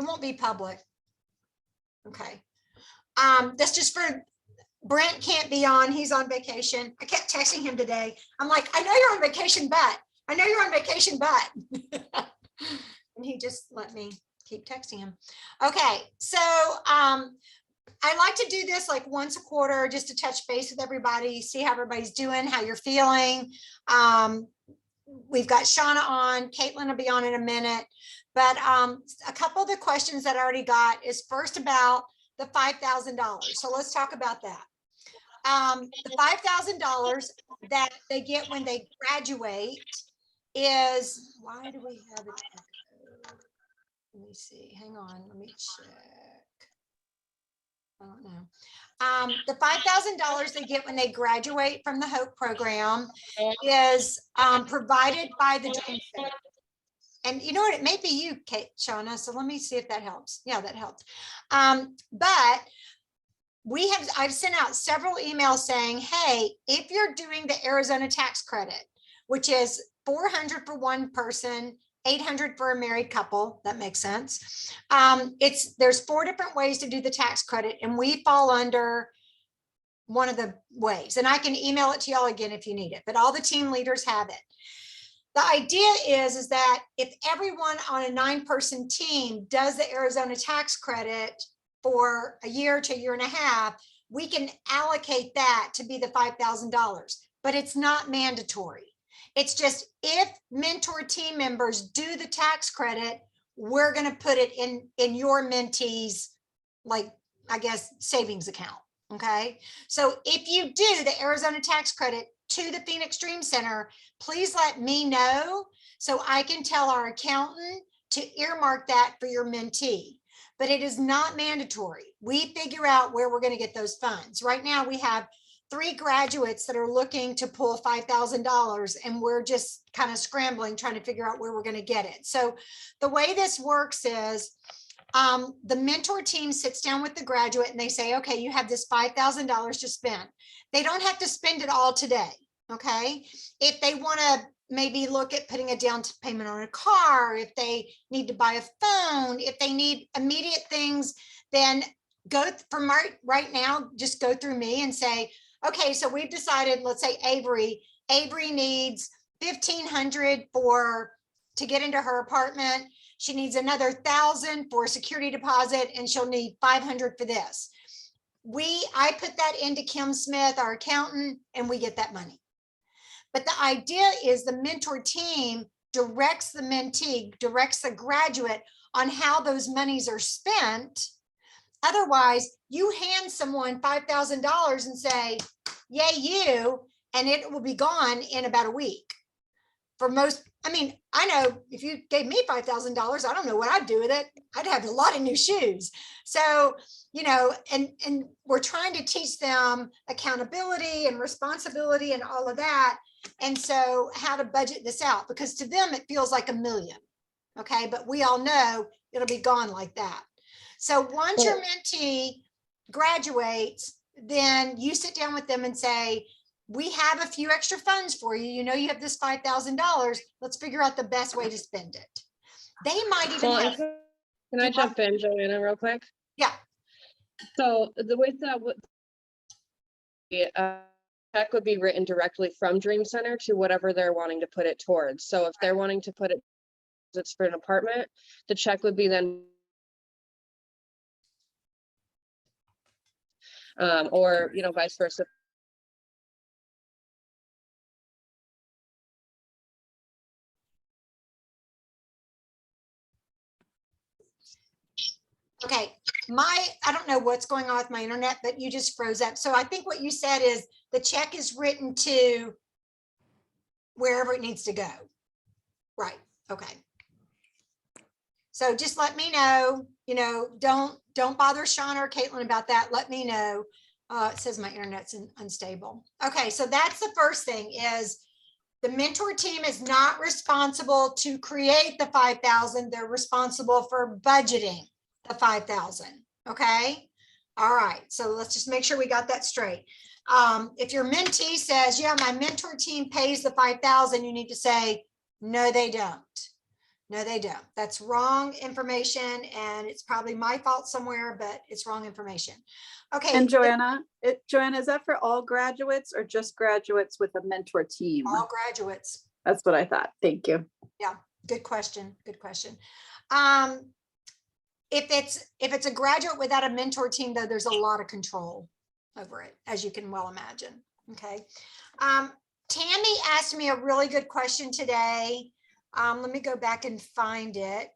It won't be public. Okay. That's just for Brent can't be on. He's on vacation. I kept texting him today. I'm like, I know you're on vacation, but I know you're on vacation, but and he just let me keep texting him. Okay, so I like to do this like once a quarter just to touch base with everybody, see how everybody's doing, how you're feeling. We've got Shauna on, Caitlin will be on in a minute, but a couple of the questions that I already got is first about the $5,000. So let's talk about that. The $5,000 that they get when they graduate is, why do we have it? Let me see, hang on, let me check. I don't know. The $5,000 they get when they graduate from the HOPE program is provided by the Dream Center. And you know what, it may be you, Shauna, so let me see if that helps. Yeah, that helped. But I've sent out several emails saying, hey, if you're doing the Arizona tax credit, which is $400 for one person, $800 for a married couple, that makes sense. There's 4 different ways to do the tax credit, and we fall under one of the ways. And I can email it to y'all again if you need it, but all the team leaders have it. The idea is that if everyone on a 9-person team does the Arizona tax credit for a year to a year and a half, we can allocate that to be the $5,000, but it's not mandatory. It's just if mentor team members do the tax credit, we're going to put it in your mentees, like, I guess, savings account. Okay. So if you do the Arizona tax credit to the Phoenix Dream Center, please let me know so I can tell our accountant to earmark that for your mentee. But it is not mandatory. We figure out where we're going to get those funds. Right now we have 3 graduates that are looking to pull $5,000, and we're just kind of scrambling, trying to figure out where we're going to get it. So the way this works is the mentor team sits down with the graduate and they say, okay, you have this $5,000 to spend. They don't have to spend it all today. Okay. If they want to maybe look at putting a down payment on a car, if they need to buy a phone, if they need immediate things, then go from right now, just go through me and say, okay, so we've decided, let's say Avery needs $1,500 to get into her apartment. She needs another 1,000 for a security deposit, and she'll need 500 for this. I put that into Kim Smith, our accountant, and we get that money. But the idea is the mentor team directs the mentee, directs the graduate on how those monies are spent. Otherwise, you hand someone $5,000 and say, yay, you, and it will be gone in about a week. For most, I mean, I know if you gave me $5,000, I don't know what I'd do with it. I'd have a lot of new shoes. So, you know, and we're trying to teach them accountability and responsibility and all of that. And so how to budget this out, because to them, it feels like $1 million. Okay. But we all know it'll be gone like that. So once your mentee graduates, then you sit down with them and say, we have a few extra funds for you. You know, you have this $5,000. Let's figure out the best way to spend it. They might even have. Can I jump in, Joanna, real quick? Yeah. So the way that would check would be written directly from Dream Center to whatever they're wanting to put it towards. So if they're wanting to put it's for an apartment, the check would be then or, you know, vice versa. Okay, I don't know what's going on with my internet, but you just froze up. So I think what you said is the check is written to wherever it needs to go. Right, okay. So just let me know, you know, don't bother Shauna or Caitlin about that. Let me know. It says my internet's unstable. Okay, so that's the first thing is the mentor team is not responsible to create the 5,000. They're responsible for budgeting the 5,000. Okay. All right. So let's just make sure we got that straight. If your mentee says, yeah, my mentor team pays the 5,000, you need to say, no, they don't. No, they don't. That's wrong information, and it's probably my fault somewhere, but it's wrong information. Okay. And Joanna, is that for all graduates or just graduates with a mentor team? All graduates. That's what I thought. Thank you. Yeah, good question. Good question. If it's a graduate without a mentor team, though, there's a lot of control over it, as you can well imagine. Okay. Tammy asked me a really good question today. Let me go back and find it.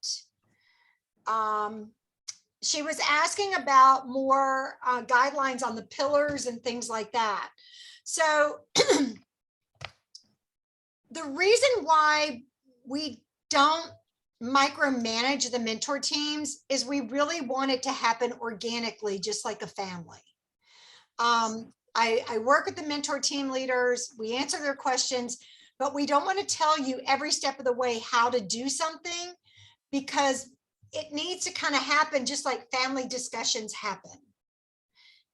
She was asking about more guidelines on the pillars and things like that. So the reason why we don't micromanage the mentor teams is we really want it to happen organically, just like a family. I work with the mentor team leaders, we answer their questions, but we don't want to tell you every step of the way how to do something, because it needs to kind of happen just like family discussions happen.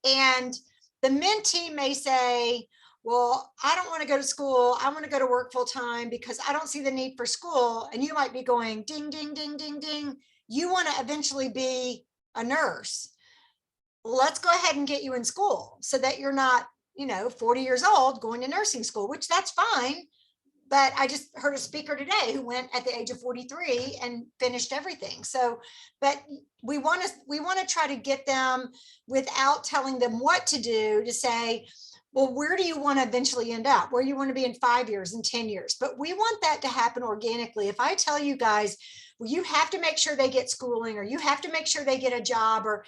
And the mentee may say, well, I don't want to go to school. I want to go to work full time because I don't see the need for school. And you might be going ding, ding, ding, ding, ding. You want to eventually be a nurse. Let's go ahead and get you in school so that you're not, 40 years old going to nursing school, which that's fine. But I just heard a speaker today who went at the age of 43 and finished everything. So, but we want to try to get them without telling them what to do, to say, well, where do you want to eventually end up? Where you want to be in 5 years and 10 years? But we want that to happen organically. If I tell you guys, well, you have to make sure they get schooling, or you have to make sure they get a job, or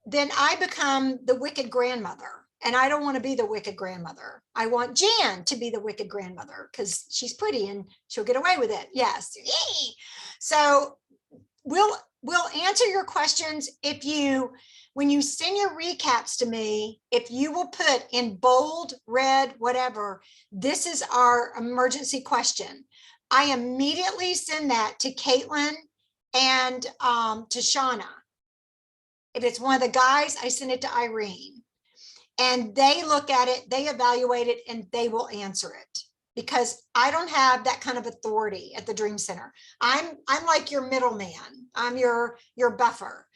then I become the wicked grandmother. And I don't want to be the wicked grandmother. I want Jan to be the wicked grandmother because she's pretty and she'll get away with it. Yes. Yay. So we'll answer your questions when you send your recaps to me, if you will put in bold, red, whatever, this is our emergency question. I immediately send that to Caitlin and to Shauna. If it's one of the guys, I send it to Irene. And they look at it, they evaluate it, and they will answer it, because I don't have that kind of authority at the Dream Center. I'm like your middleman. I'm your buffer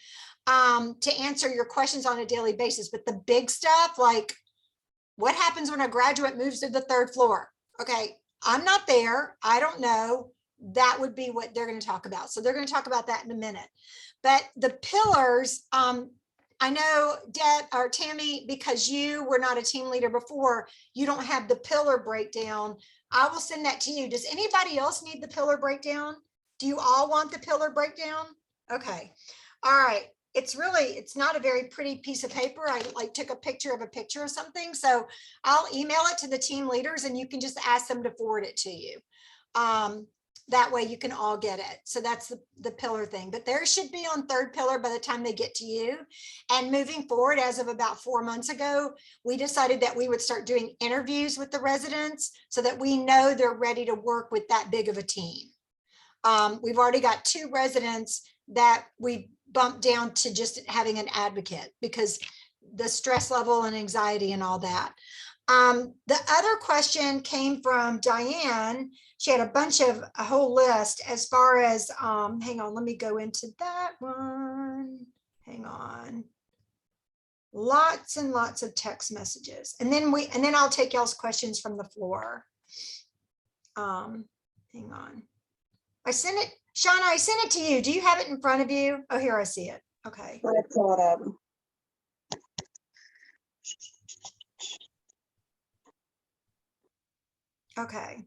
to answer your questions on a daily basis. But the big stuff, like what happens when a graduate moves to the 3rd floor? Okay, I'm not there. I don't know. That would be what they're going to talk about. So they're going to talk about that in a minute. But the pillars, I know, Deb or Tammy, because you were not a team leader before, you don't have the pillar breakdown. I will send that to you. Does anybody else need the pillar breakdown? Do you all want the pillar breakdown? Okay. All right. It's not a very pretty piece of paper. I took a picture of something. So I'll email it to the team leaders and you can just ask them to forward it to you. That way you can all get it. So that's the pillar thing, but there should be on 3rd pillar by the time they get to you. And moving forward, as of about 4 months ago, we decided that we would start doing interviews with the residents so that we know they're ready to work with that big of a team. We've already got 2 residents that we bumped down to just having an advocate because the stress level and anxiety and all that. The other question came from Diane. She had a whole list as far as, hang on, let me go into that one. Hang on. Lots and lots of text messages. And then I'll take y'all's questions from the floor. Hang on. I sent it, Shauna, I sent it to you. Do you have it in front of you? Oh, here I see it. Okay. I pull it up. Okay.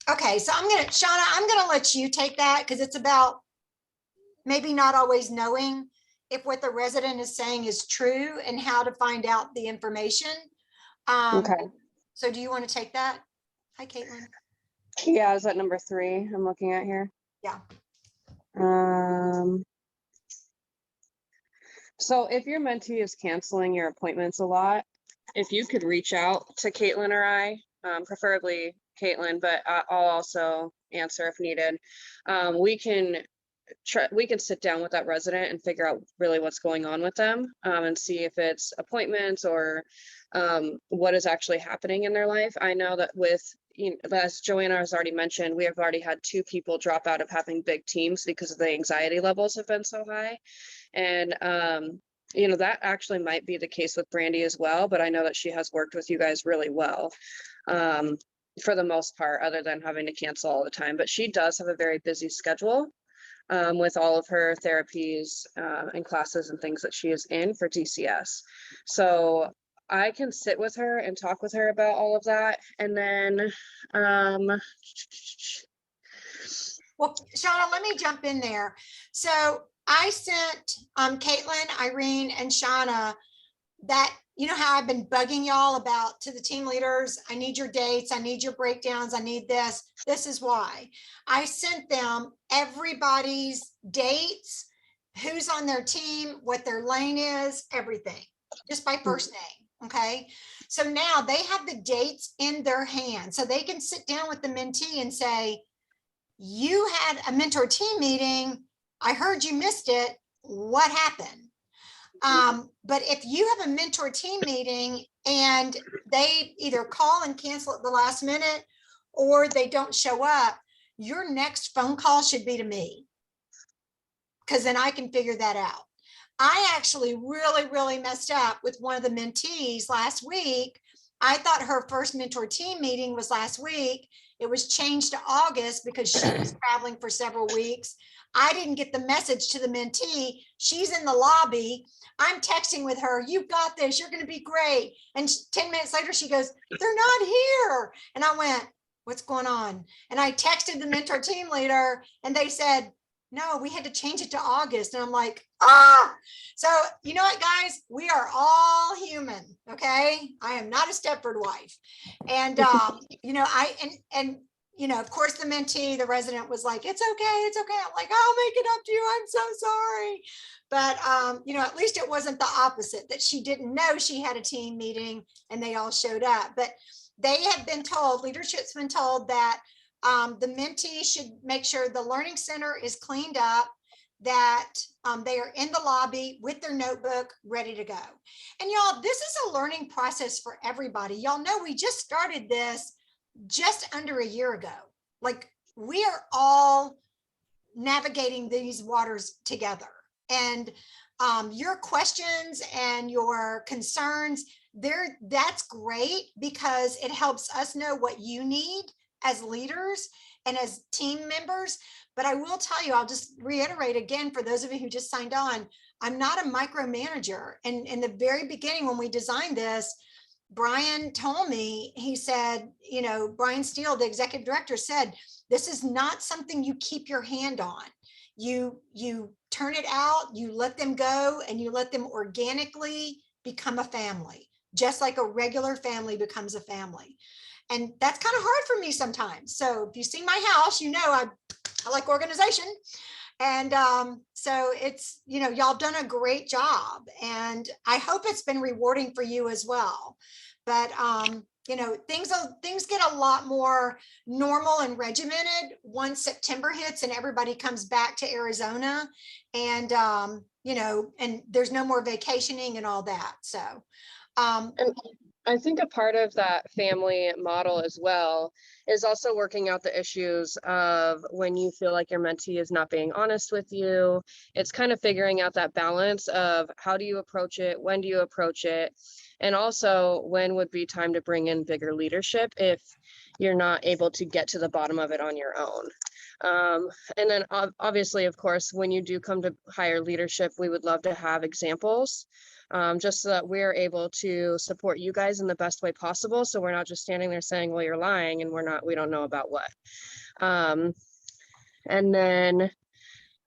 Okay, so Shauna, I'm gonna let you take that because it's about maybe not always knowing if what the resident is saying is true and how to find out the information. Okay. So do you want to take that? Hi, Caitlin. Yeah, is that number 3 I'm looking at here? Yeah. So if your mentee is canceling your appointments a lot, if you could reach out to Caitlin or I, preferably Caitlin, but I'll also answer if needed. We can sit down with that resident and figure out really what's going on with them, and see if it's appointments or what is actually happening in their life. I know that with as Joanna has already mentioned, we have already had 2 people drop out of having big teams because of the anxiety levels have been so high. And, that actually might be the case with Brandy as well, but I know that she has worked with you guys really well, for the most part, other than having to cancel all the time. But she does have a very busy schedule, with all of her therapies, and classes and things that she is in for DCS. So I can sit with her and talk with her about all of that. And then, Well, Shauna, let me jump in there. So I sent Caitlin, Irene, and Shauna that, you know how I've been bugging y'all about to the team leaders, I need your dates, I need your breakdowns, I need this. This is why. I sent them everybody's dates, who's on their team, what their lane is, everything, just by first name, okay? So now they have the dates in their hand, so they can sit down with the mentee and say, you had a mentor team meeting, I heard you missed it, what happened? But if you have a mentor team meeting and they either call and cancel at the last minute or they don't show up, your next phone call should be to me, because then I can figure that out. I actually really messed up with one of the mentees last week. I thought her first mentor team meeting was last week. It was changed to August because she was traveling for several weeks. I didn't get the message to the mentee. She's in the lobby. I'm texting with her, you've got this, you're going to be great. And 10 minutes later, she goes, they're not here. And I went, what's going on? And I texted the mentor team leader and they said, no, we had to change it to August. And I'm like, so you know what, guys, we are all human. Okay. I am not a Stepford wife. And, of course the mentee, the resident was like, it's okay. It's okay. I'm like, I'll make it up to you. I'm so sorry. But, at least it wasn't the opposite, that she didn't know she had a team meeting and they all showed up. But they have been told, leadership's been told that the mentee should make sure the learning center is cleaned up, that they are in the lobby with their notebook ready to go. And y'all, this is a learning process for everybody. Y'all know we just started this just under a year ago. Like, we are all navigating these waters together. And your questions and your concerns, that's great, because it helps us know what you need as leaders and as team members. But I will tell you, I'll just reiterate again, for those of you who just signed on, I'm not a micromanager. And in the very beginning, when we designed this, Brian told me, he said, Brian Steele, the executive director, said, this is not something you keep your hand on. You turn it out, you let them go, and you let them organically become a family, just like a regular family becomes a family. And that's kind of hard for me sometimes. So if you see my house, I like organization. And so it's, y'all done a great job. And I hope it's been rewarding for you as well. But, things get a lot more normal and regimented once September hits and everybody comes back to Arizona. And, and there's no more vacationing and all that. So, and I think a part of that family model as well is also working out the issues of when you feel like your mentee is not being honest with you. It's kind of figuring out that balance of how do you approach it? When do you approach it? And also, when would be time to bring in bigger leadership if you're not able to get to the bottom of it on your own. And then obviously, of course, when you do come to hire leadership, we would love to have examples, just so that we're able to support you guys in the best way possible. So we're not just standing there saying, well, you're lying and we don't know about what. And then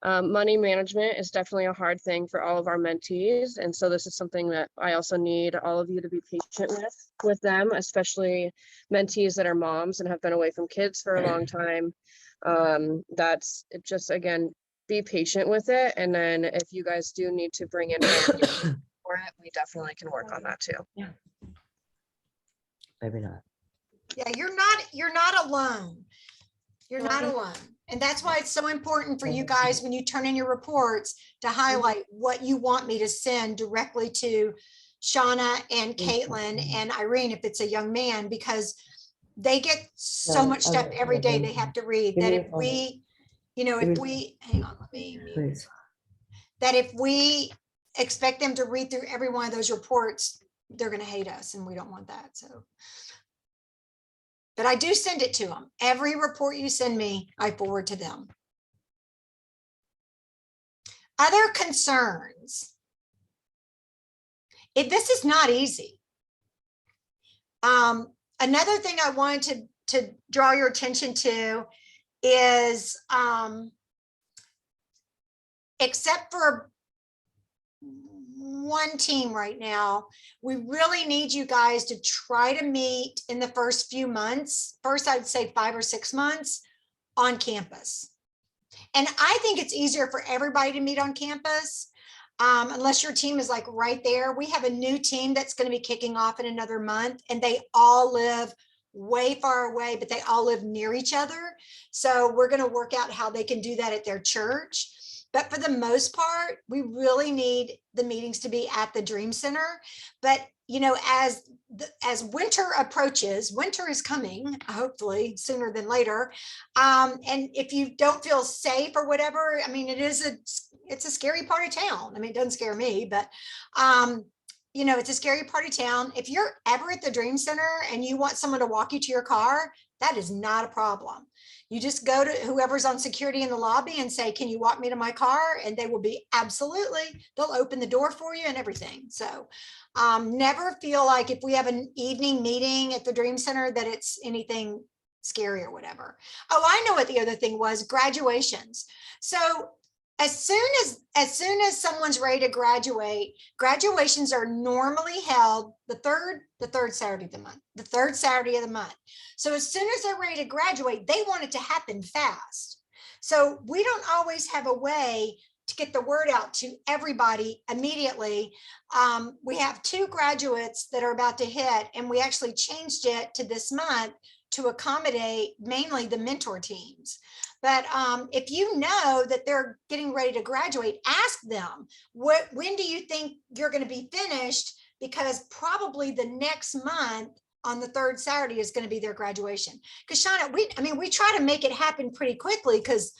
money management is definitely a hard thing for all of our mentees. And so this is something that I also need all of you to be patient with them, especially mentees that are moms and have been away from kids for a long time. That's just, again, be patient with it. And then if you guys do need to bring in help for it, we definitely can work on that too. Yeah. Maybe not. yeah, you're not alone. You're not alone. And that's why it's so important for you guys, when you turn in your reports, to highlight what you want me to send directly to Shauna and Caitlin and Irene, if it's a young man, because they get so much stuff every day they have to read that if we, hang on, let me mute. Please. That if we expect them to read through every one of those reports, they're going to hate us, and we don't want that. So, but I do send it to them. Every report you send me, I forward to them. Other concerns. This is not easy. Another thing I wanted to draw your attention to is, except for one team right now, we really need you guys to try to meet in the first few months. First, I'd say 5 or 6 months on campus. And I think it's easier for everybody to meet on campus. Unless your team is like right there. We have a new team that's going to be kicking off in another month, and they all live way far away, but they all live near each other. So we're going to work out how they can do that at their church. But for the most part, we really need the meetings to be at the Dream Center. But, as winter approaches, winter is coming, hopefully sooner than later. And if you don't feel safe or whatever, I mean, it's a scary part of town. I mean, it doesn't scare me, but, it's a scary part of town. If you're ever at the Dream Center and you want someone to walk you to your car, that is not a problem. You just go to whoever's on security in the lobby and say, can you walk me to my car? And they will be absolutely, they'll open the door for you and everything. So never feel like if we have an evening meeting at the Dream Center that it's anything scary or whatever. Oh, I know what the other thing was, graduations. So as soon as someone's ready to graduate, graduations are normally held the third Saturday of the month, the third Saturday of the month. So as soon as they're ready to graduate, they want it to happen fast. So we don't always have a way to get the word out to everybody immediately. We have 2 graduates that are about to hit, and we actually changed it to this month to accommodate mainly the mentor teams. But if you know that they're getting ready to graduate, ask them, when do you think you're going to be finished? Because probably the next month on the 3rd Saturday is going to be their graduation. Because Shauna, we try to make it happen pretty quickly because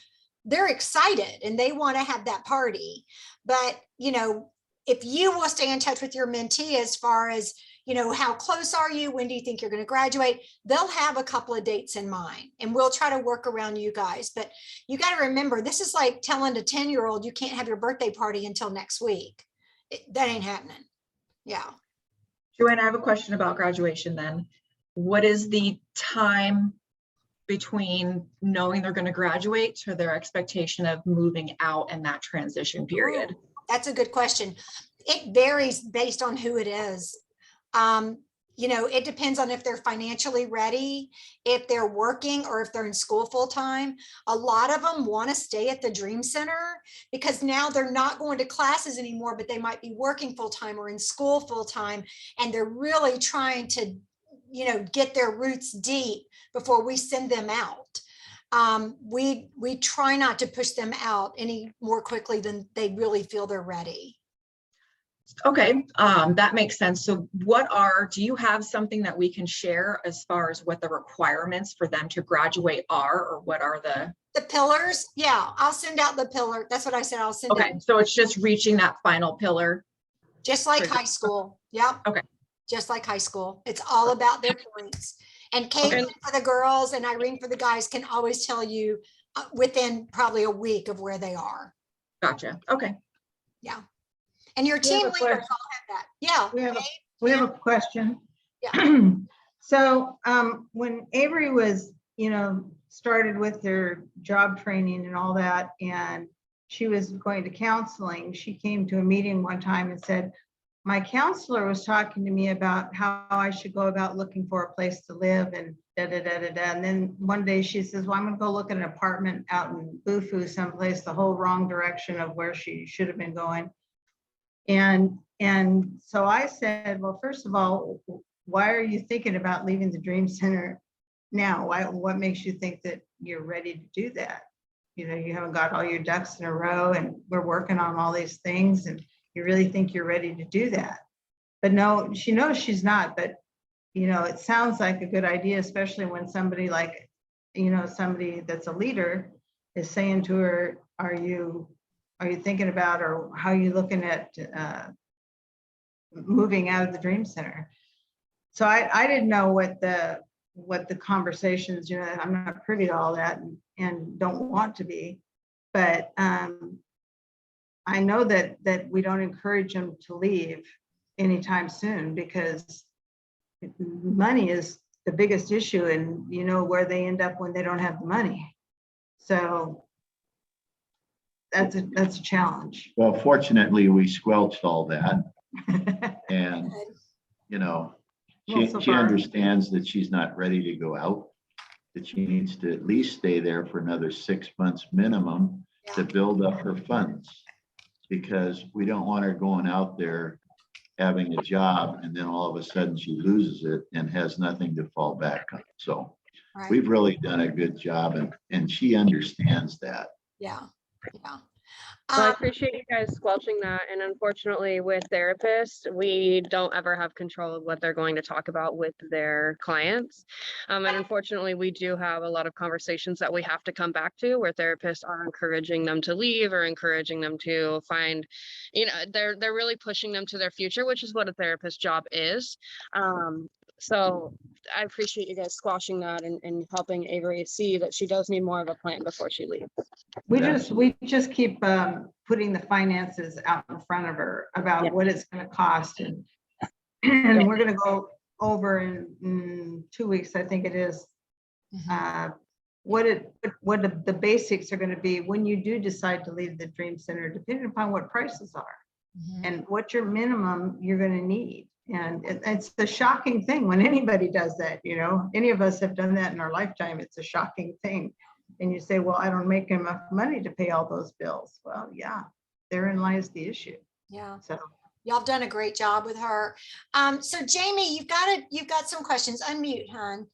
they're excited and they want to have that party. But, if you will stay in touch with your mentee as far as, how close are you? When do you think you're going to graduate? They'll have a couple of dates in mind, and we'll try to work around you guys. But you got to remember, this is like telling a 10-year-old you can't have your birthday party until next week. That ain't happening. Yeah. Joanne, I have a question about graduation then. What is the time between knowing they're going to graduate to their expectation of moving out and that transition period? Ooh, that's a good question. It varies based on who it is. It depends on if they're financially ready, if they're working, or if they're in school full time. A lot of them want to stay at the Dream Center because now they're not going to classes anymore, but they might be working full time or in school full time. And they're really trying to, get their roots deep before we send them out. We try not to push them out any more quickly than they really feel they're ready. Okay, that makes sense. So do you have something that we can share as far as what the requirements for them to graduate are, or what are the pillars? Yeah, I'll send out the pillar. That's what I said. I'll send okay, out. So it's just reaching that final pillar. Just like high school. Yep. Okay. Just like high school. It's all about their points. And Caitlin for the girls and Irene for the guys can always tell you within probably a week of where they are. Gotcha. Okay. Yeah. And your team leaders all have that. Yeah. We have a question. Yeah. So when Avery was, started with her job training and all that, and she was going to counseling, she came to a meeting one time and said, my counselor was talking to me about how I should go about looking for a place to live and da da da da da. And then one day she says, well, I'm going to go look at an apartment out in Bufu, someplace the whole wrong direction of where she should have been going. And so I said, well, first of all, why are you thinking about leaving the Dream Center now? What makes you think that you're ready to do that? You haven't got all your ducks in a row, and we're working on all these things, and you really think you're ready to do that? But no, she knows she's not. But it sounds like a good idea, especially when somebody like, somebody that's a leader is saying to her, are you thinking about, or how are you looking at moving out of the Dream Center? So I didn't know what the conversations, I'm not privy to all that and don't want to be, but I know that we don't encourage them to leave anytime soon, because money is the biggest issue, and where they end up when they don't have the money. So that's a challenge. Well, fortunately, we squelched all that. And, Well, so she far. understands that she's not ready to go out, that she needs to at least stay there for another 6 months minimum to build up her funds. Because we don't want her going out there having a job and then all of a sudden she loses it and has nothing to fall back on. So Right. we've really done a good job, and she understands that. Yeah. Well, I appreciate you guys squelching that. And unfortunately, with therapists, we don't ever have control of what they're going to talk about with their clients. And unfortunately, we do have a lot of conversations that we have to come back to where therapists are encouraging them to leave or encouraging them to find, they're really pushing them to their future, which is what a therapist's job is. So I appreciate you guys squashing that and helping Avery see that she does need more of a plan before she leaves. We just keep putting the finances out in front of her about what it's going to cost, and we're going to go over in 2 weeks, I think it is, what the basics are going to be when you do decide to leave the Dream Center, depending upon what prices are and what your minimum you're going to need. And it's the shocking thing when anybody does that. Any of us have done that in our lifetime. It's a shocking thing. And you say, well, I don't make enough money to pay all those bills. Well, yeah, therein lies the issue. Yeah. So Y'all have done a great job with her. So Jamie, you've got some questions. Unmute, hon.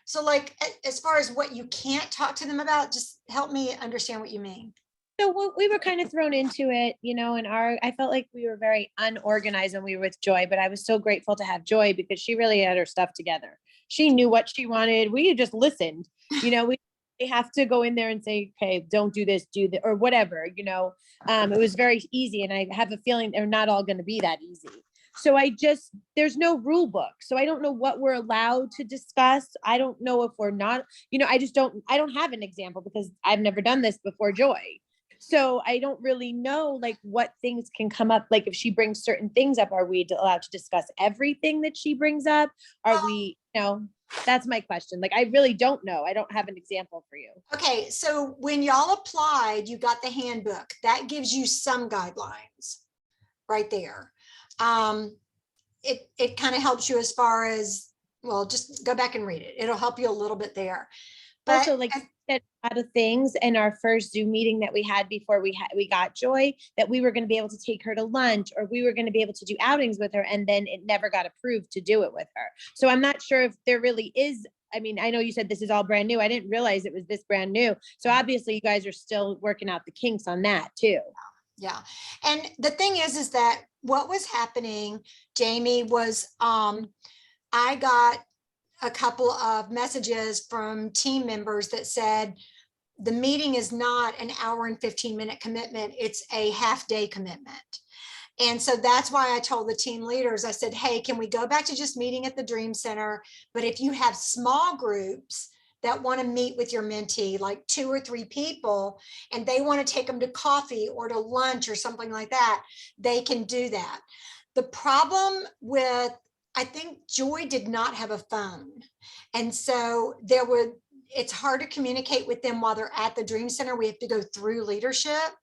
So like, as far as what you can't talk to them about, just help me understand what you mean. So we were kind of thrown into it, and I felt like we were very unorganized when we were with Joy, but I was so grateful to have Joy because she really had her stuff together. She knew what she wanted. We just listened, we have to go in there and say, okay, don't do this, do that, or whatever, it was very easy. And I have a feeling they're not all going to be that easy. So there's no rule book. So I don't know what we're allowed to discuss. I don't know if we're not, I don't have an example because I've never done this before Joy. So I don't really know like what things can come up. Like if she brings certain things up, are we allowed to discuss everything that she brings up? Are we, that's my question. Like, I really don't know. I don't have an example for you. Okay. So when y'all applied, you got the handbook that gives you some guidelines right there. It kind of helps you as far as, well, just go back and read it. It'll help you a little bit there. But Also, like a lot of things in our first Zoom meeting that we had before we got Joy, that we were going to be able to take her to lunch or we were going to be able to do outings with her, and then it never got approved to do it with her. So I'm not sure if there really is. I mean, I know you said this is all brand new. I didn't realize it was this brand new. So obviously you guys are still working out the kinks on that too. Yeah. And the thing is that what was happening, Jamie, was I got a couple of messages from team members that said the meeting is not an hour and 15-minute commitment. It's a half-day commitment. And so that's why I told the team leaders, I said, hey, can we go back to just meeting at the Dream Center? But if you have small groups that want to meet with your mentee, like 2 or 3 people, and they want to take them to coffee or to lunch or something like that, they can do that. The problem with, I think Joy did not have a phone. And so it's hard to communicate with them while they're at the Dream Center. We have to go through leadership.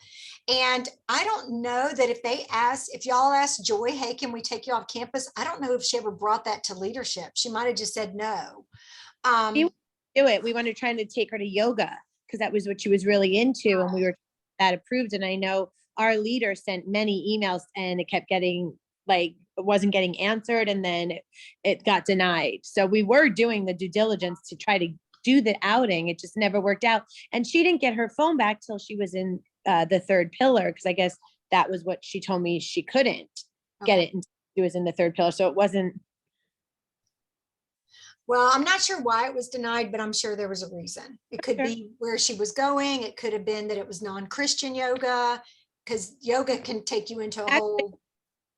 And I don't know that if y'all asked Joy, hey, can we take you off campus? I don't know if she ever brought that to leadership. She might've just said no. Do it. We wanted trying to take her to yoga because that was what she was really into. And we were that approved. And I know our leader sent many emails and it kept getting it wasn't getting answered, and then it got denied. So we were doing the due diligence to try to do the outing. It just never worked out. And she didn't get her phone back till she was in the 3rd pillar, because I guess that was what she told me she couldn't get it until she was in the 3rd pillar. So it wasn't, Well, I'm not sure why it was denied, but I'm sure there was a reason. It could Okay. be where she was going. It could have been that it was non-Christian yoga, because yoga can take you into a Actually, whole,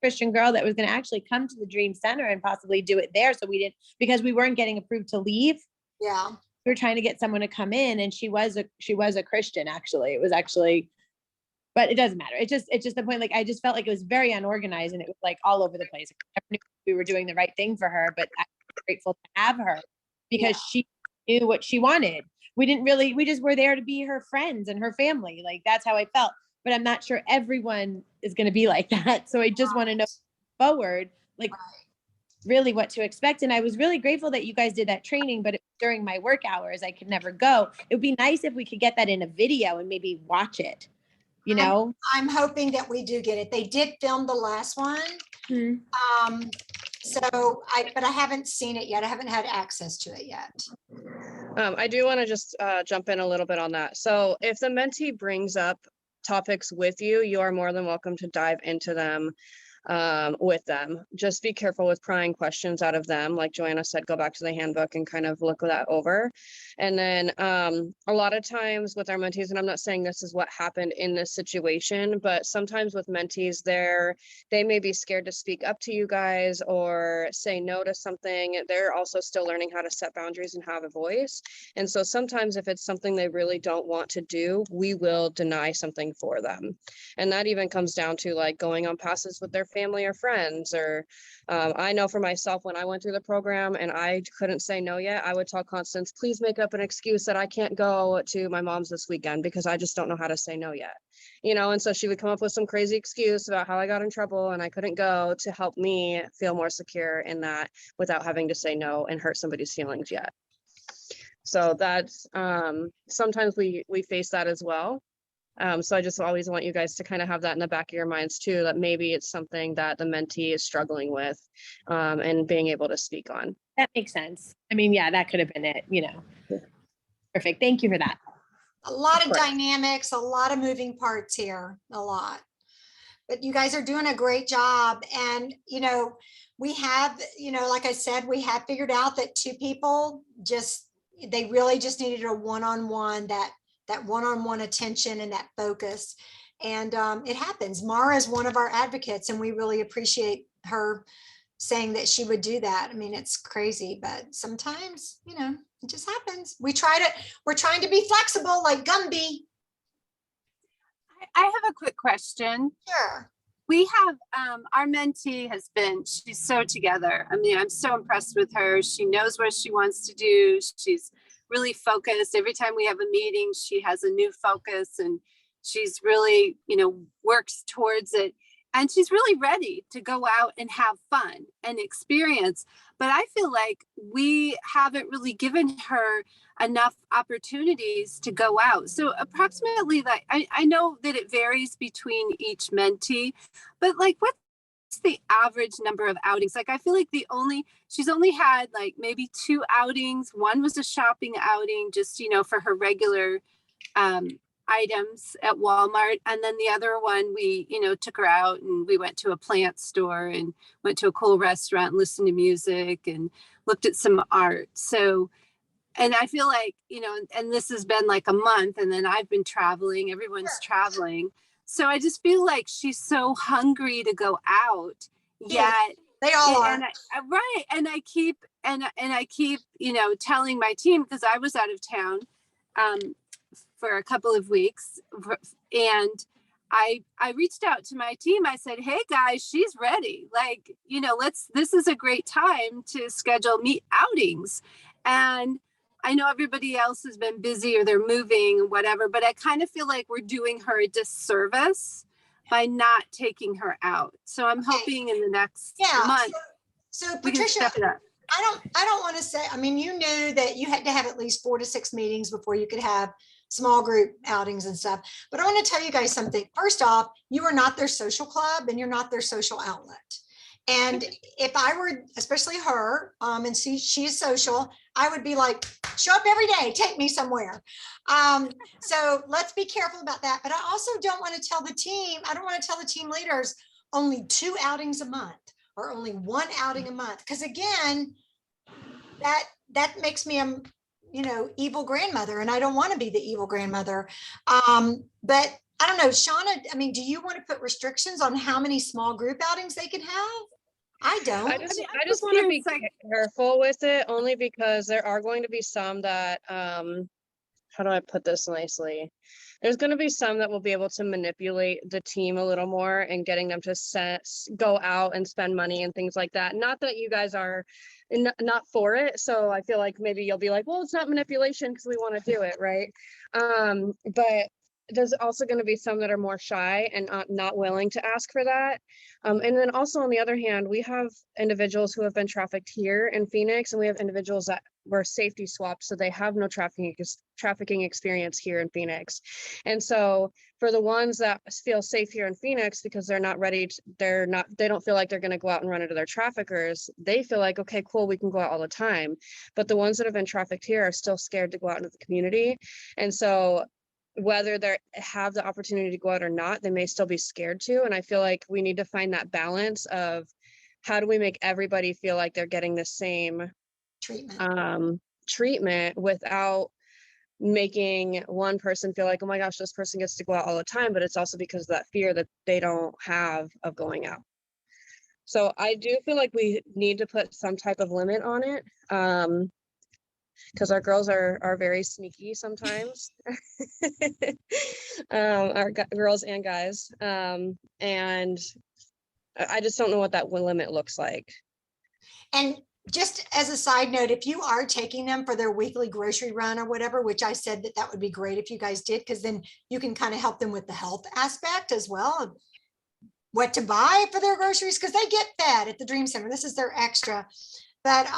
Christian girl that was going to actually come to the Dream Center and possibly do it there. So we didn't, because we weren't getting approved to leave. yeah. We were trying to get someone to come in, and she was a Christian, actually. It was actually, but it doesn't matter. It's just the point. Like, I just felt like it was very unorganized, and it was like all over the place. I never knew we were doing the right thing for her, but I'm grateful to have her because she knew what she wanted. We just were there to be her friends and her family. Like, that's how I felt. But I'm not sure everyone is going to be like that. So I just want to know forward, like really what to expect. And I was really grateful that you guys did that training, but during my work hours, I could never go. It would be nice if we could get that in a video and maybe watch it, you know? I'm hoping that we do get it. They did film the last one. Hmm. But I haven't seen it yet. I haven't had access to it yet. I do want to just jump in a little bit on that. So if the mentee brings up topics with you, you are more than welcome to dive into them with them. Just be careful with prying questions out of them. Like Joanna said, go back to the handbook and kind of look that over. And then a lot of times with our mentees, and I'm not saying this is what happened in this situation, but sometimes with mentees, they may be scared to speak up to you guys or say no to something. They're also still learning how to set boundaries and have a voice. And so sometimes if it's something they really don't want to do, we will deny something for them. And that even comes down to like going on passes with their family or friends, or I know for myself, when I went through the program and I couldn't say no yet, I would tell Constance, please make up an excuse that I can't go to my mom's this weekend because I just don't know how to say no yet. You know, and so she would come up with some crazy excuse about how I got in trouble and I couldn't go, to help me feel more secure in that without having to say no and hurt somebody's feelings yet. So that's sometimes we face that as well. So I just always want you guys to kind of have that in the back of your minds too, that maybe it's something that the mentee is struggling with and being able to speak on. That makes sense. I mean, yeah, that could have been it, you know. Perfect. Thank you for that. A lot of course. dynamics, a lot of moving parts here, a lot. But you guys are doing a great job. And, you know, we have, you know, like I said, we have figured out that two people they really just needed a one-on-one, that one-on-one attention and that focus. And it happens. Mara is one of our advocates, and we really appreciate her saying that she would do that. I mean, it's crazy, but sometimes, you know, it just happens. We're trying to be flexible like Gumby. I have a quick question. Sure. We have, our mentee she's so together. I mean, I'm so impressed with her. She knows what she wants to do. She's really focused. Every time we have a meeting, she has a new focus, and she's really, you know, works towards it. And she's really ready to go out and have fun and experience. But I feel like we haven't really given her enough opportunities to go out. So approximately, like, I know that it varies between each mentee, but like, what's the average number of outings? Like, I feel like she's only had like maybe 2 outings. One was a shopping outing, just, you know, for her regular items at Walmart. And then the other one, we, you know, took her out and we went to a plant store and went to a cool restaurant and listened to music and looked at some art. So, and I feel like, you know, and this has been like a month, and then I've been traveling, everyone's traveling. So I just feel like she's so hungry to go out, yet They all are. right. And I keep, you know, telling my team, because I was out of town for a couple of weeks, and I reached out to my team. I said, hey guys, she's ready. Like, you know, this is a great time to schedule outings. And I know everybody else has been busy or they're moving or whatever, but I kind of feel like we're doing her a disservice by not taking her out. So I'm hoping in the next month. So we can Patricia, step it up. I don't want to say, I mean, you knew that you had to have at least 4 to 6 meetings before you could have small group outings and stuff. But I want to tell you guys something. First off, you are not their social club and you're not their social outlet. And if I were, especially her, and she's social, I would be like, show up every day, take me somewhere. So let's be careful about that. But I also don't want to tell the team, I don't want to tell the team leaders only 2 outings a month or only 1 outing a month. Because again, that makes me evil grandmother, and I don't want to be the evil grandmother. But I don't know, Shauna, I mean, do you want to put restrictions on how many small group outings they can have? I don't. I just just want to be curious, like- careful with it, only because there are going to be some that, how do I put this nicely? There's going to be some that will be able to manipulate the team a little more and getting them to go out and spend money and things like that. Not that you guys are not for it. So I feel like maybe you'll be like, well, it's not manipulation because we want to do it, right? But there's also going to be some that are more shy and not willing to ask for that. And then also on the other hand, we have individuals who have been trafficked here in Phoenix, and we have individuals that were safety swapped, so they have no trafficking experience here in Phoenix. And so for the ones that feel safe here in Phoenix because they're not ready, they don't feel like they're going to go out and run into their traffickers, they feel like, okay, cool, we can go out all the time. But the ones that have been trafficked here are still scared to go out into the community. And so whether they have the opportunity to go out or not, they may still be scared to. And I feel like we need to find that balance of how do we make everybody feel like they're getting the same treatment without making one person feel like, oh my gosh, this person gets to go out all the time, but it's also because of that fear that they don't have of going out. So I do feel like we need to put some type of limit on it. Because our girls are very sneaky sometimes. Our girls and guys. And I just don't know what that limit looks like. And just as a side note, if you are taking them for their weekly grocery run or whatever, which I said that would be great if you guys did, because then you can kind of help them with the health aspect as well of what to buy for their groceries, because they get fed at the Dream Center. This is their extra. But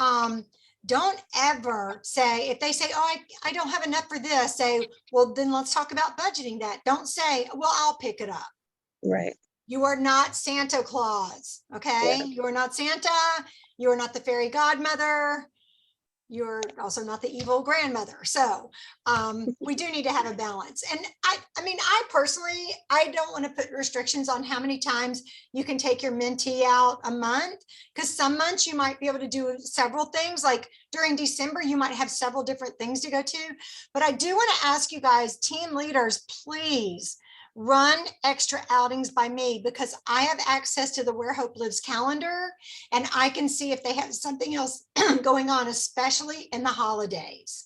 don't ever say, if they say, oh, I don't have enough for this, say, well, then let's talk about budgeting that. Don't say, well, I'll pick it up. Right. You are not Santa Claus, okay? Yeah. You are not Santa. You are not the fairy godmother. You're also not the evil grandmother. So we do need to have a balance. And I mean, I personally, I don't want to put restrictions on how many times you can take your mentee out a month, because some months you might be able to do several things. Like during December, you might have several different things to go to. But I do want to ask you guys, team leaders, please run extra outings by me, because I have access to the Where Hope Lives calendar, and I can see if they have something else going on, especially in the holidays.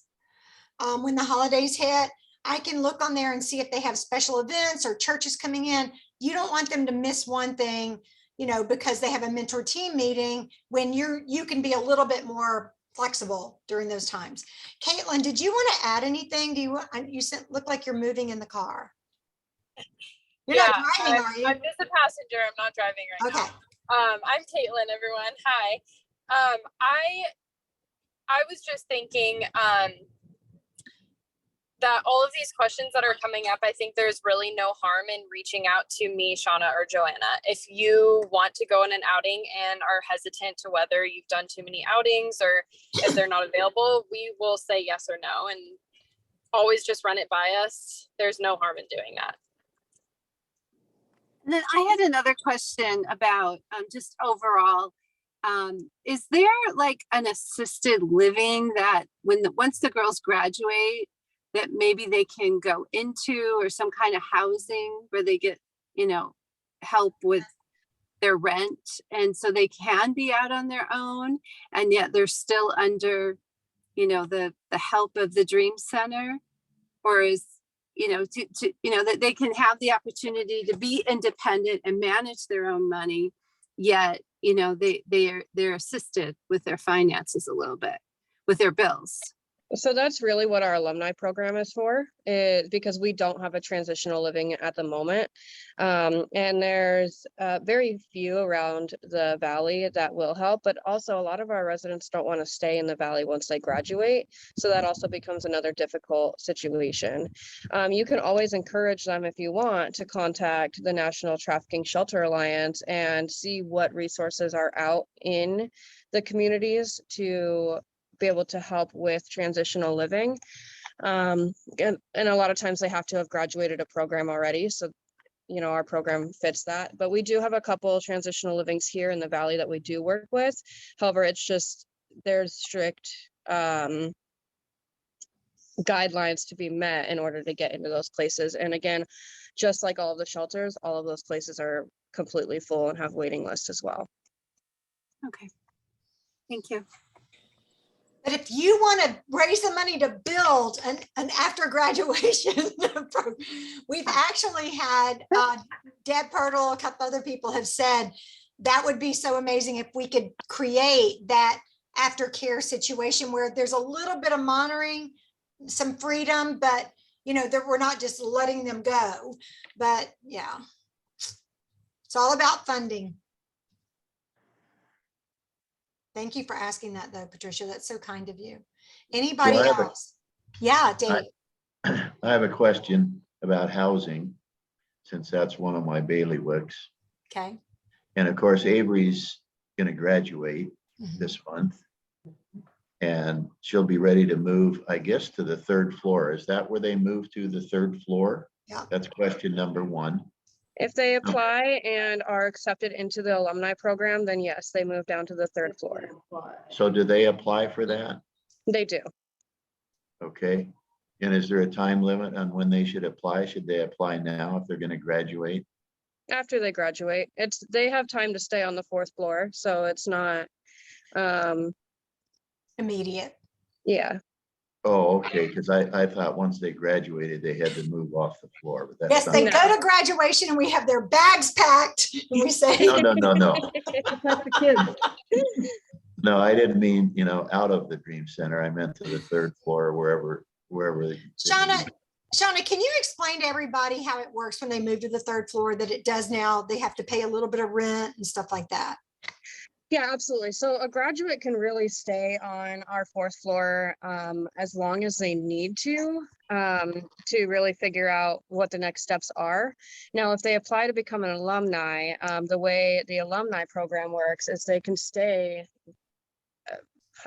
When the holidays hit, I can look on there and see if they have special events or churches coming in. You don't want them to miss one thing, because they have a mentor team meeting, when you can be a little bit more flexible during those times. Caitlin, did you want to add anything? You look like you're moving in the car. You're not driving, are you? I'm just a passenger. I'm not driving right now. I'm Caitlin, everyone. Hi. I was just thinking that all of these questions that are coming up, I think there's really no harm in reaching out to me, Shauna, or Joanna. If you want to go on an outing and are hesitant to whether you've done too many outings or if they're not available, we will say yes or no, and always just run it by us. There's no harm in doing that. And then I had another question about just overall. Is there like an assisted living that once the girls graduate, that maybe they can go into, or some kind of housing where they get, help with their rent, and so they can be out on their own, and yet they're still under, the help of the Dream Center? Or is, that they can have the opportunity to be independent and manage their own money, yet, they're assisted with their finances a little bit, with their bills. So that's really what our alumni program is for, because we don't have a transitional living at the moment. And there's very few around the Valley that will help, but also a lot of our residents don't want to stay in the Valley once they graduate. So that also becomes another difficult situation. You can always encourage them, if you want, to contact the National Trafficking Shelter Alliance and see what resources are out in the communities to be able to help with transitional living. And a lot of times they have to have graduated a program already. So, our program fits that. But we do have a couple transitional livings here in the Valley that we do work with. However, it's just, there's strict guidelines to be met in order to get into those places. And again, just like all of the shelters, all of those places are completely full and have waiting lists as well. Okay. Thank you. But if you want to raise the money to build an after graduation, we've actually had Deb Pirtle, a couple other people have said that would be so amazing if we could create that aftercare situation where there's a little bit of monitoring, some freedom, but you know, that we're not just letting them go. But yeah, it's all about funding. Thank you for asking that though, Patricia. That's so kind of you. Anybody So I have a- else? Yeah, Dave. I have a question about housing, since that's one of my bailiwicks. Okay. And of course, Avery's going to graduate Mhm. this month. And she'll be ready to move, I guess, to the 3rd floor. Is that where they move to, the 3rd floor? Yeah. That's question number 1. If they apply and are accepted into the alumni program, then yes, they move down to the 3rd floor. So do they apply for that? They do. Okay. And is there a time limit on when they should apply? Should they apply now if they're going to graduate? After they graduate, they have time to stay on the 4th floor. So it's not, Immediate. yeah. Oh, okay, because I thought once they graduated, they had to move off the floor, but that's Yes, not. they No. go to graduation and we have their bags packed and we say, No. That's the kids. No, I didn't mean, out of the Dream Center. I meant to the 3rd floor, wherever. Shauna, can you explain to everybody how it works when they move to the 3rd floor, that it does now, they have to pay a little bit of rent and stuff like that? Yeah, absolutely. So a graduate can really stay on our 4th floor as long as they need to really figure out what the next steps are. Now, if they apply to become an alumni, the way the alumni program works is they can stay,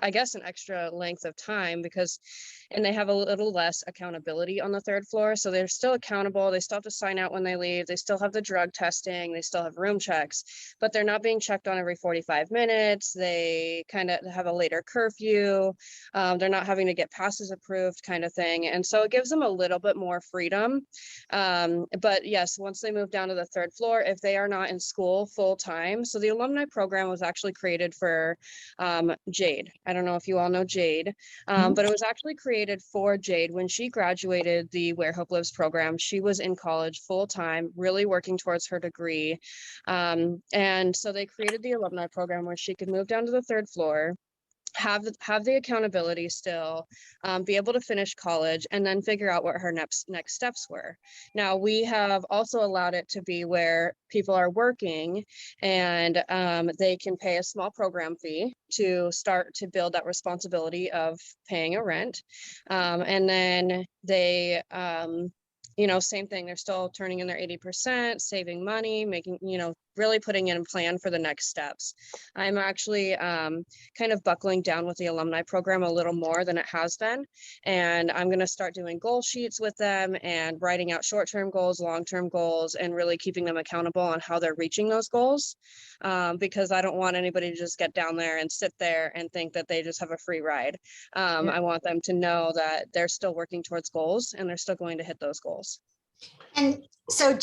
I guess, an extra length of time and they have a little less accountability on the 3rd floor. So they're still accountable. They still have to sign out when they leave. They still have the drug testing. They still have room checks, but they're not being checked on every 45 minutes. They kind of have a later curfew. They're not having to get passes approved kind of thing. And so it gives them a little bit more freedom. But yes, once they move down to the 3rd floor, if they are not in school full time. So the alumni program was actually created for Jade. I don't know if you all know Jade, but it was actually created for Jade. When she graduated the Where Hope Lives program, she was in college full time, really working towards her degree. And so they created the alumni program where she could move down to the 3rd floor, have the accountability still, be able to finish college, and then figure out what her next steps were. Now, we have also allowed it to be where people are working and they can pay a small program fee to start to build that responsibility of paying a rent. And then they, same thing, they're still turning in their 80%, saving money, making, really putting in a plan for the next steps. I'm actually kind of buckling down with the alumni program a little more than it has been. And I'm going to start doing goal sheets with them and writing out short-term goals, long-term goals, and really keeping them accountable on how they're reaching those goals. Because I don't want anybody to just get down there and sit there and think that they just have a free ride. I want them to know that they're still working towards goals and they're still going to hit those goals. And so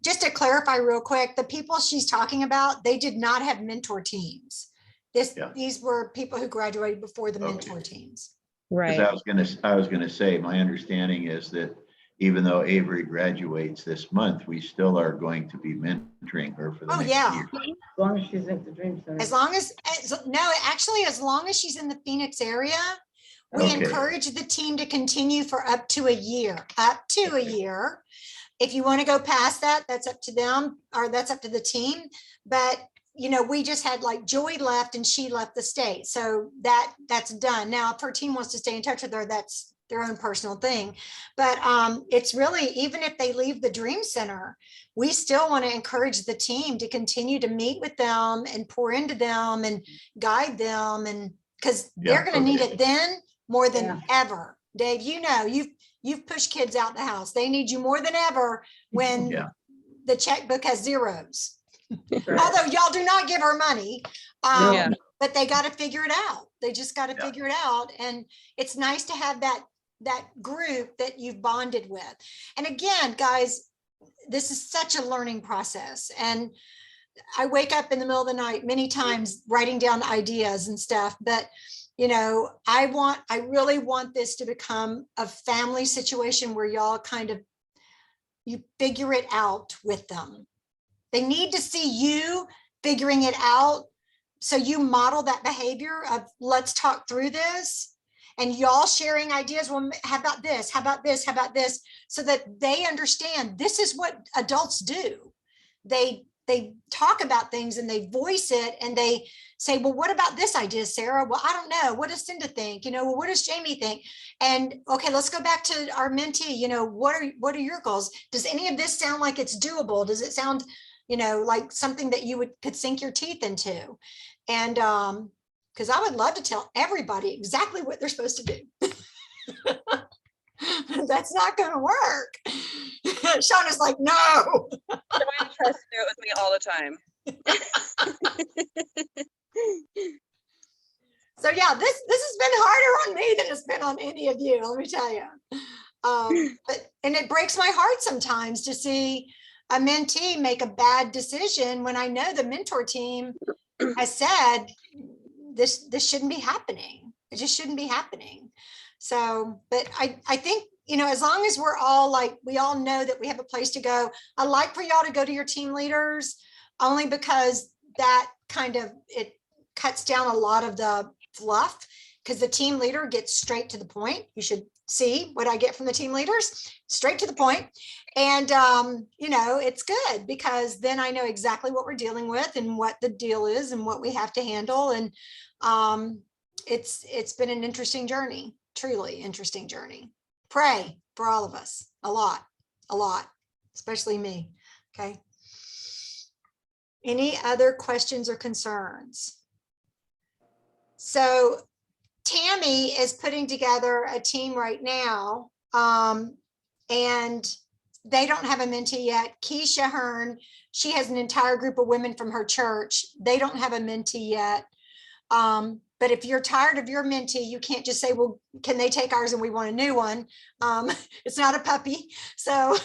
just to clarify real quick, the people she's talking about, they did not have mentor teams. These were people who graduated before the mentor teams. Right. I was gonna say, my understanding is that even though Avery graduates this month, we still are going to be mentoring her for the next year. As long as she's at the Dream Center. As long as she's in the Phoenix area, we encourage the team to continue for up to a year. If you want to go past that, that's up to them, or that's up to the team. But, we just had like Joy left and she left the state. So that's done. Now, if her team wants to stay in touch with her, that's their own personal thing. But it's really, even if they leave the Dream Center, we still want to encourage the team to continue to meet with them and pour into them and guide them. And because they're going to need it then more than ever. Dave, you've pushed kids out the house. They need you more than ever when the checkbook has zeros. Although y'all do not give her money. but they got to figure it out. They just got to Yeah. figure it out. And it's nice to have that group that you've bonded with. And again, guys, this is such a learning process. And I wake up in the middle of the night many times writing down ideas and stuff, but you know, I really want this to become a family situation where y'all you figure it out with them. They need to see you figuring it out. So you model that behavior of let's talk through this, and y'all sharing ideas. Well, how about this? How about this? How about this? So that they understand this is what adults do. They talk about things and they voice it and they say, well, what about this idea, Sarah? Well, I don't know. What does Cinda think? You know, well, what does Jamie think? And okay, let's go back to our mentee. You know, what are your goals? Does any of this sound like it's doable? Does it sound, you know, like something that you could sink your teeth into? And because I would love to tell everybody exactly what they're supposed to do. That's not going to work. Shauna's like, no. Joanne tries to do it with me all the time. So yeah, this has been harder on me than it's been on any of you, let me tell you. And it breaks my heart sometimes to see a mentee make a bad decision when I know the mentor team has said this shouldn't be happening. It just shouldn't be happening. So, but I think, you know, as long as we're all like, we all know that we have a place to go. I like for y'all to go to your team leaders only because that kind of, it cuts down a lot of the fluff, because the team leader gets straight to the point. You should see what I get from the team leaders, straight to the point. And, you know, it's good because then I know exactly what we're dealing with and what the deal is and what we have to handle. And it's been an interesting journey, truly interesting journey. Pray for all of us a lot, especially me. Okay. Any other questions or concerns? So Tammy is putting together a team right now, and they don't have a mentee yet. Keisha Hearn, she has an entire group of women from her church. They don't have a mentee yet. But if you're tired of your mentee, you can't just say, well, can they take ours and we want a new one? It's not a puppy. So,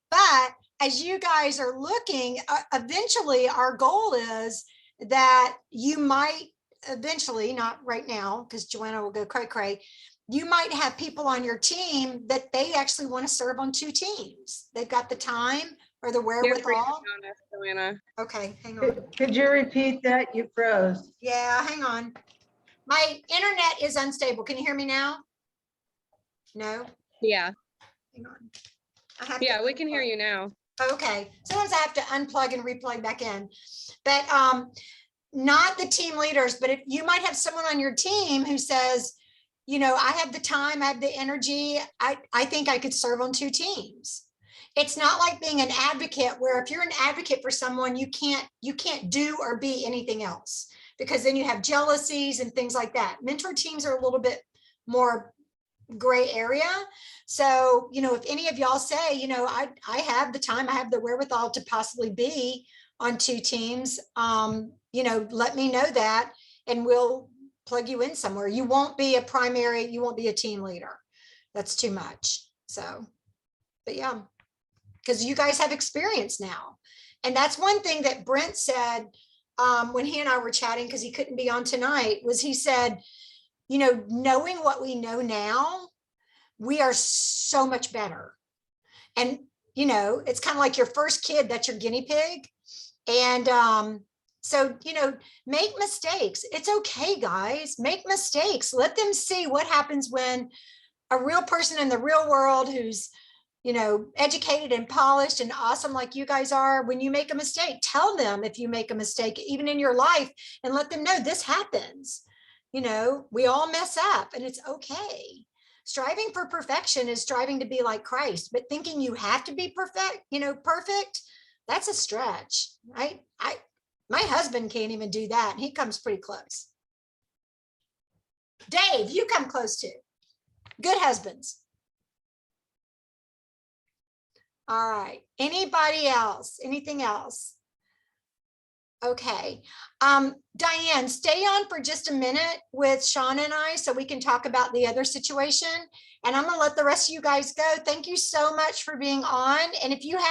but as you guys are looking, eventually our goal is that you might eventually, not right now, because Joanna will go cray, you might have people on your team that they actually want to serve on 2 teams. They've got the time or the wherewithal. Joanna. Okay, hang on. Could you repeat that? You froze. Yeah, hang on. My internet is unstable. Can you hear me now? No? Yeah, Hang on. I have yeah, to we can hear unplug. you now. Okay, sometimes I have to unplug and replug back in. But not the team leaders, but if you might have someone on your team who says, you know, I have the time, I have the energy, I think I could serve on 2 teams. It's not like being an advocate where if you're an advocate for someone, you can't do or be anything else, because then you have jealousies and things like that. Mentor teams are a little bit more gray area. So, you know, if any of y'all say, you know, I have the time, I have the wherewithal to possibly be on 2 teams, you know, let me know that and we'll plug you in somewhere. You won't be a primary, you won't be a team leader. That's too much. So, but yeah, because you guys have experience now. And that's one thing that Brent said when he and I were chatting, because he couldn't be on tonight, was he said, you know, knowing what we know now, we are so much better. And, you know, it's kind of like your first kid, that's your guinea pig. And so, you know, make mistakes. It's okay, guys, make mistakes. Let them see what happens when a real person in the real world who's, you know, educated and polished and awesome like you guys are, when you make a mistake, tell them if you make a mistake, even in your life, and let them know this happens. You know, we all mess up and it's okay. Striving for perfection is striving to be like Christ, but thinking you have to be perfect, you know, perfect, that's a stretch, right? My husband can't even do that. And he comes pretty close. Dave, you come close too. Good husbands. All right. Anybody else? Anything else? Okay. Diane, stay on for just a minute with Sean and I so we can talk about the other situation. And I'm gonna let the rest of you guys go. Thank you so much for being on. And if you have